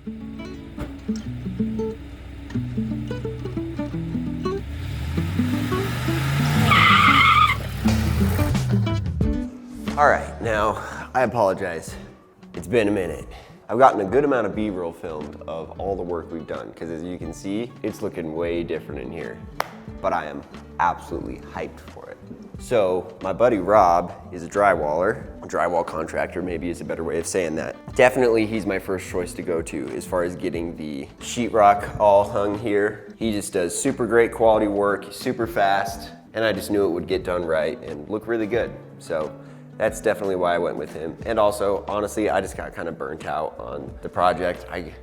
All right, now I apologize. It's been a minute. I've gotten a good amount of B-roll filmed of all the work we've done, because as you can see, it's looking way different in here. But I am absolutely hyped for it. So my buddy Rob is a drywaller, a drywall contractor maybe is a better way of saying that. Definitely he's my first choice to go to as far as getting the sheetrock all hung here. He just does super great quality work, he's super fast, and I just knew it would get done right and look really good. So that's definitely why I went with him. And also, honestly, I just got kind of burnt out on the project. I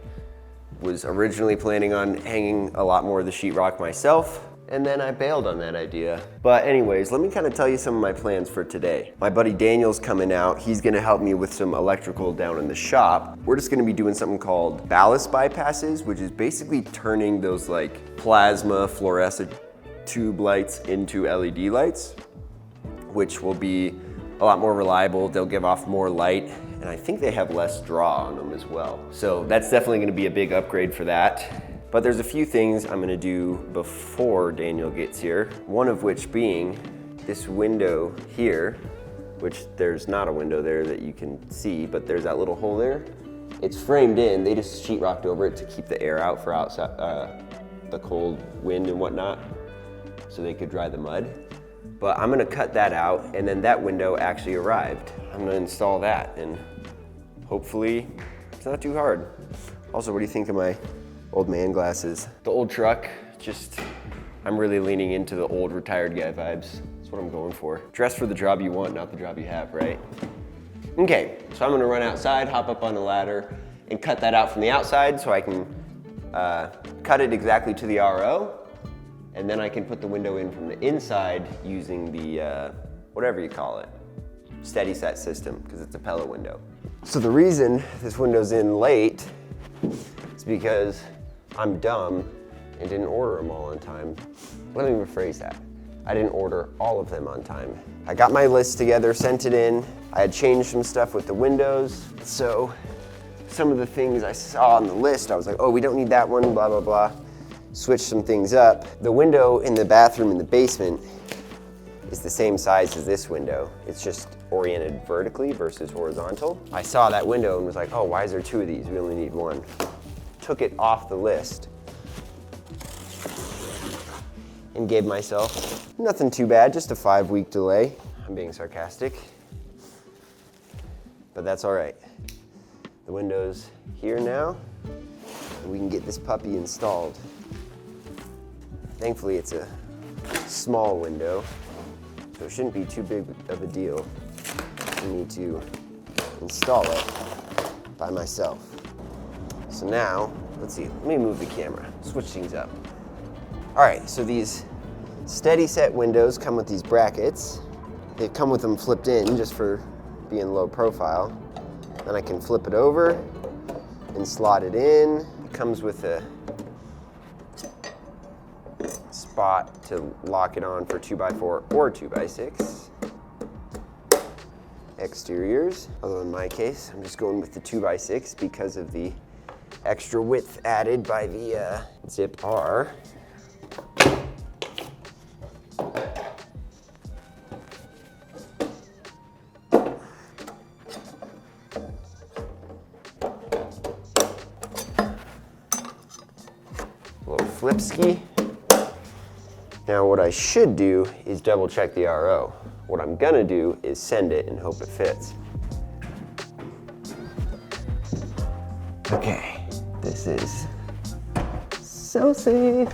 was originally planning on hanging a lot more of the sheetrock myself, and then I bailed on that idea. But anyways, let me kind of tell you some of my plans for today. My buddy Daniel's coming out. He's gonna help me with some electrical down in the shop. We're just gonna be doing something called ballast bypasses, which is basically turning those like plasma fluorescent tube lights into LED lights, which will be a lot more reliable. They'll give off more light, and I think they have less draw on them as well. So that's definitely gonna be a big upgrade for that. But there's a few things I'm gonna do before Daniel gets here. One of which being this window here, which there's not a window there that you can see, but there's that little hole there. It's framed in, they just sheetrocked over it to keep the air out for outside, the cold wind and whatnot, so they could dry the mud. But I'm gonna cut that out, and then that window actually arrived. I'm gonna install that, and hopefully it's not too hard. Also, what do you think of my old man glasses? The old truck, I'm really leaning into the old retired guy vibes. That's what I'm going for. Dress for the job you want, not the job you have, right? Okay, so I'm gonna run outside, hop up on the ladder, and cut that out from the outside so I can cut it exactly to the RO. And then I can put the window in from the inside using the, whatever you call it, steady set system, because it's a pellet window. So the reason this window's in late is because I'm dumb and didn't order them all on time. Let me rephrase that. I didn't order all of them on time. I got my list together, sent it in. I had changed some stuff with the windows. So some of the things I saw on the list, I was like, oh, we don't need that one, blah, blah, blah. Switch some things up. The window in the bathroom in the basement is the same size as this window. It's just oriented vertically versus horizontal. I saw that window and was like, oh, why is there two of these? We only need one. Took it off the list and gave myself nothing too bad, just a 5-week delay. I'm being sarcastic, but that's all right. The window's here now, and we can get this puppy installed. Thankfully, it's a small window, so it shouldn't be too big of a deal for me to install it by myself. So now, let's see, let me move the camera, switch things up. All right, so these steady set windows come with these brackets. They come with them flipped in just for being low profile. Then I can flip it over and slot it in. It comes with a spot to lock it on for 2x4 or 2x6. Exteriors, although in my case, I'm just going with the 2x6 because of the extra width added by the Zip R. Little flip ski. Now what I should do is double check the RO. What I'm gonna do is send it and hope it fits. Okay, this is so safe.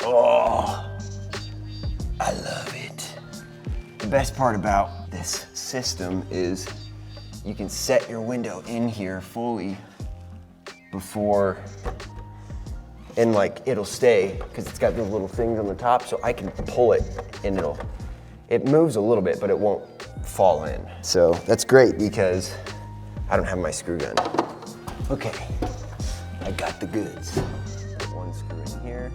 Oh, I love it. The best part about this system is you can set your window in here fully before, and like it'll stay because it's got those little things on the top, so I can pull it and it moves a little bit, but it won't fall in. So that's great because I don't have my screw gun. Okay, I got the goods. Put one screw in here.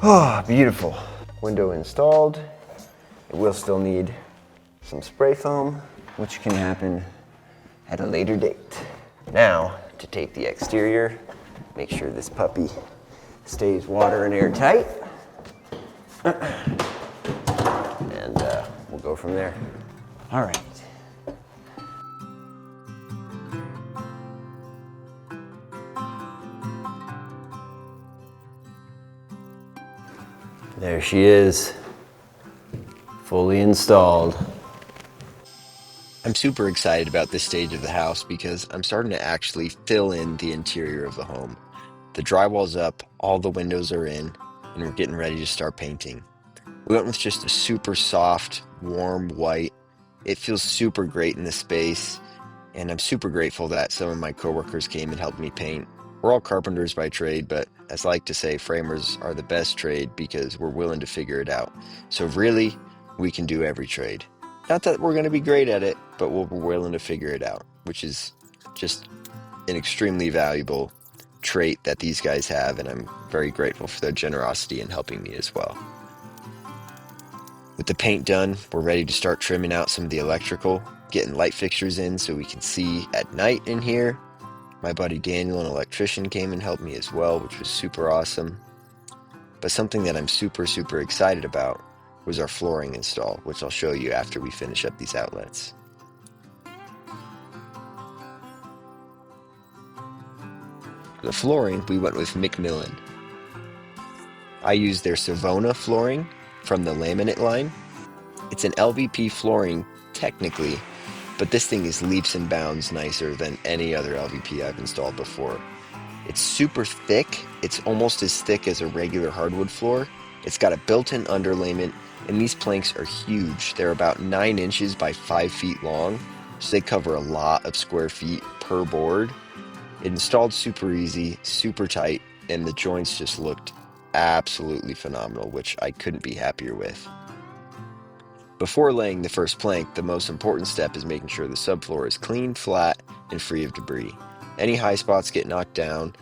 Oh, beautiful. Window installed. It will still need some spray foam, which can happen at a later date. Now, to tape the exterior, make sure this puppy stays water and airtight. And we'll go from there. All right. There she is, fully installed. I'm super excited about this stage of the house because I'm starting to actually fill in the interior of the home. The drywall's up, all the windows are in, and we're getting ready to start painting. We went with just a super soft, warm white. It feels super great in the space, and I'm super grateful that some of my coworkers came and helped me paint. We're all carpenters by trade, but as I like to say, framers are the best trade because we're willing to figure it out. So really, we can do every trade. Not that we're going to be great at it, but we're willing to figure it out, which is just an extremely valuable trait that these guys have, and I'm very grateful for their generosity in helping me as well. With the paint done, we're ready to start trimming out some of the electrical, getting light fixtures in so we can see at night in here. My buddy Daniel, an electrician, came and helped me as well, which was super awesome. But something that I'm super excited about was our flooring install, which I'll show you after we finish up these outlets. For the flooring, we went with McMillan. I used their Savona flooring from the Laminate line. It's an LVP flooring technically, but this thing is leaps and bounds nicer than any other LVP I've installed before. It's super thick. It's almost as thick as a regular hardwood floor. It's got a built-in underlayment, and these planks are huge. They're about 9 inches by 5 feet long, so they cover a lot of square feet per board. It installed super easy, super tight, and the joints just looked absolutely phenomenal, which I couldn't be happier with. Before laying the first plank, the most important step is making sure the subfloor is clean, flat, and free of debris. Any high spots get knocked down.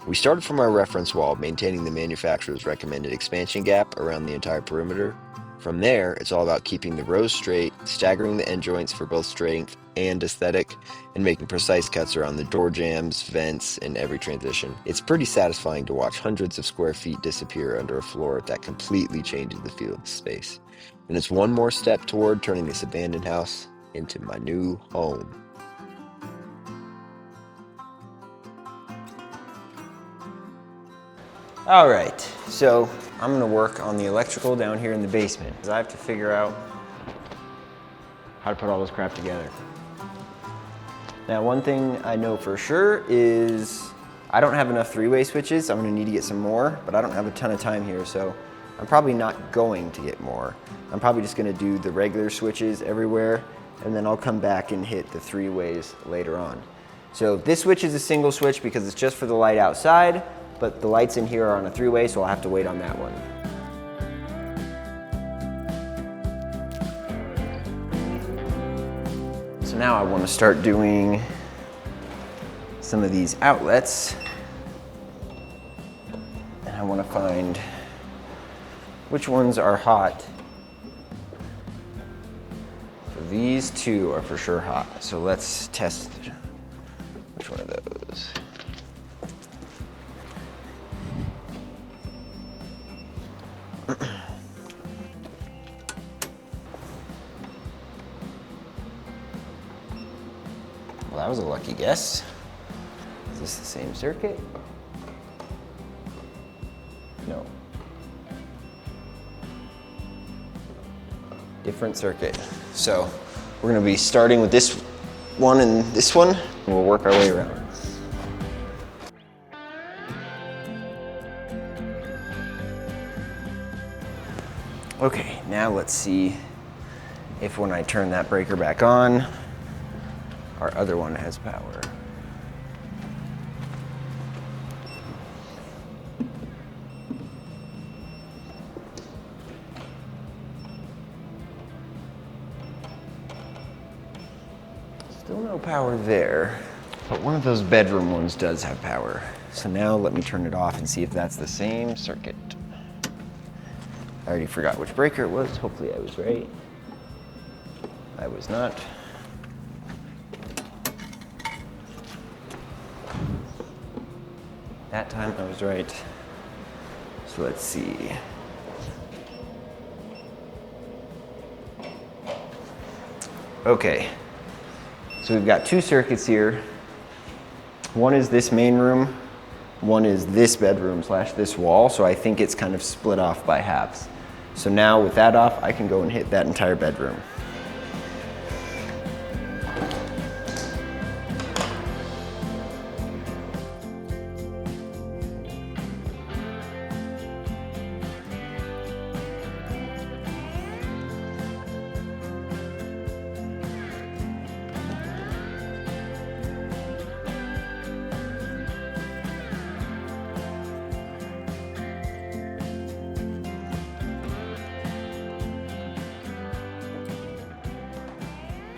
We started from our reference wall, maintaining the manufacturer's recommended expansion gap around the entire perimeter. From there, it's all about keeping the rows straight, staggering the end joints for both strength and aesthetic, and making precise cuts around the door jambs, vents, and every transition. It's pretty satisfying to watch hundreds of square feet disappear under a floor that completely changes the feel of the space. And it's one more step toward turning this abandoned house into my new home. All right, so I'm gonna work on the electrical down here in the basement. I have to figure out how to put all this crap together. Now, one thing I know for sure is I don't have enough three-way switches. I'm gonna need to get some more, but I don't have a ton of time here, so I'm probably not going to get more. I'm probably just gonna do the regular switches everywhere, and then I'll come back and hit the three-ways later on. So this switch is a single switch because it's just for the light outside, but the lights in here are on a three-way, so I'll have to wait on that one. So now I want to start doing some of these outlets. And I want to find which ones are hot. So these two are for sure hot. So let's test which one of those. Well, that was a lucky guess. Is this the same circuit? No. Different circuit. So we're gonna be starting with this one and this one, and we'll work our way around. Okay, now let's see if when I turn that breaker back on, our other one has power. Still no power there, but one of those bedroom ones does have power. So now let me turn it off and see if that's the same circuit. I already forgot which breaker it was. Hopefully I was right. I was not. That time I was right. So let's see. Okay, so we've got two circuits here. One is this main room, one is this bedroom / this wall, so I think it's kind of split off by halves. So now with that off, I can go and hit that entire bedroom.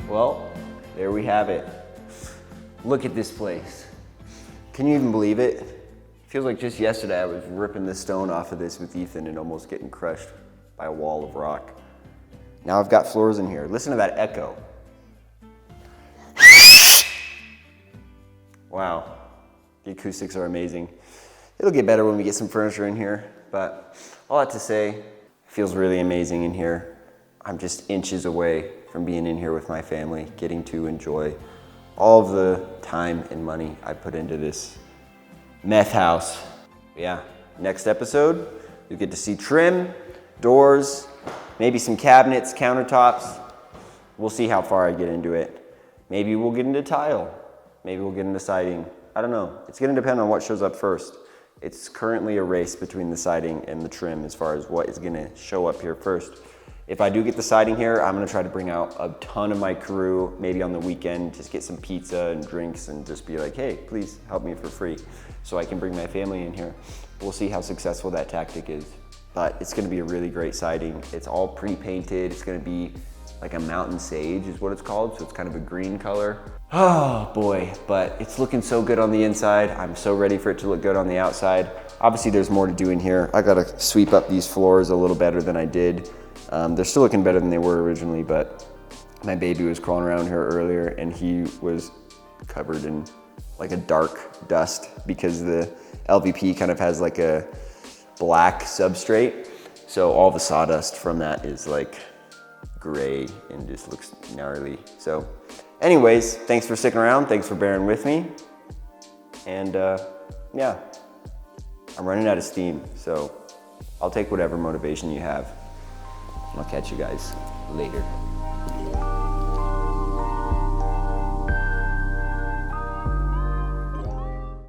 Well, there we have it. Look at this place. Can you even believe it? It feels like just yesterday I was ripping the stone off of this with Ethan and almost getting crushed by a wall of rock. Now I've got floors in here. Listen to that echo. Wow, the acoustics are amazing. It'll get better when we get some furniture in here, but all that to say, it feels really amazing in here. I'm just inches away from being in here with my family, getting to enjoy all of the time and money I put into this meth house. Yeah, next episode, you get to see trim, doors, maybe some cabinets, countertops. We'll see how far I get into it. Maybe we'll get into tile. Maybe we'll get into siding. I don't know. It's gonna depend on what shows up first. It's currently a race between the siding and the trim as far as what is gonna show up here first. If I do get the siding here, I'm gonna try to bring out a ton of my crew, maybe on the weekend, just get some pizza and drinks and just be like, hey, please help me for free so I can bring my family in here. We'll see how successful that tactic is. But it's gonna be a really great siding. It's all pre-painted. It's gonna be like a mountain sage is what it's called. So it's kind of a green color. Oh boy, but it's looking so good on the inside. I'm so ready for it to look good on the outside. Obviously there's more to do in here. I gotta sweep up these floors a little better than I did. They're still looking better than they were originally, but my baby was crawling around here earlier and he was covered in like a dark dust because the LVP kind of has like a black substrate. So all the sawdust from that is like gray and just looks gnarly. So anyways, thanks for sticking around. Thanks for bearing with me. And yeah, I'm running out of steam. So I'll take whatever motivation you have. I'll catch you guys later.